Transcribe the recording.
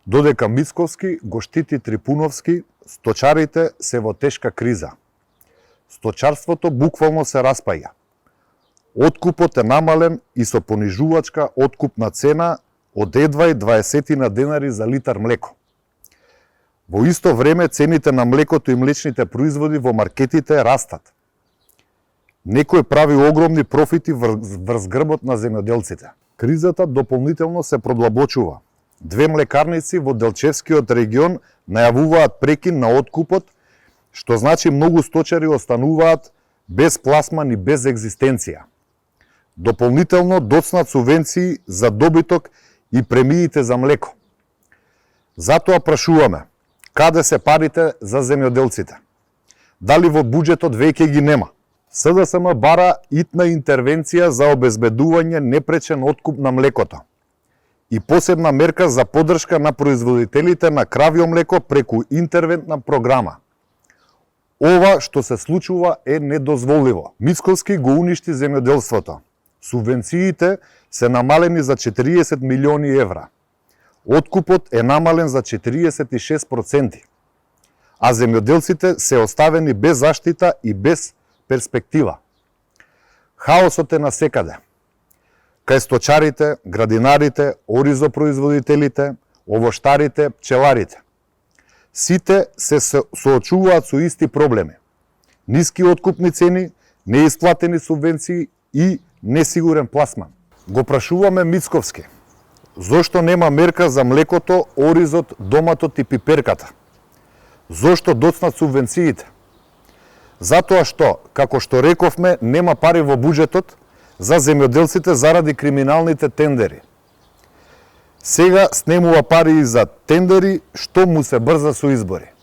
Додека Мицковски го штити Трипуновски, сточарите се во тешка криза. Сточарството буквално се распаја. Откупот е намален и со понижувачка откупна цена од едва и 20 денари за литар млеко. Во исто време цените на млекото и млечните производи во маркетите растат. Некој прави огромни профити врз грбот на земјоделците. Кризата дополнително се продлабочува. Две млекарници во Делчевскиот регион најавуваат прекин на откупот, што значи многу сточари остануваат без пласман и без екзистенција. Дополнително доцнат субвенции за добиток и премиите за млеко. Затоа прашуваме, каде се парите за земјоделците? Дали во буџетот веќе ги нема? СДСМ бара итна интервенција за обезбедување непречен откуп на млекото и посебна мерка за поддршка на производителите на кравјо млеко преку интервентна програма. Ова што се случува е недозволиво. Мицковски го уништи земјоделството. Субвенциите се намалени за 40 милиони евра. Откупот е намален за 46%, а земјоделците се оставени без заштита и без перспектива. Хаосот е насекаде. Кај сточарите, градинарите, оризопроизводителите, овоштарите, пчеларите. Сите се соочуваат со исти проблеми. Ниски откупни цени, неисплатени субвенции и несигурен пласман. Го прашуваме Мицковски. Зошто нема мерка за млекото, оризот, доматот и пиперката? Зошто доцнат субвенциите? Затоа што, како што рековме, нема пари во буџетот за земјоделците заради криминалните тендери. Сега снемува пари и за тендери, што му се брза со избори.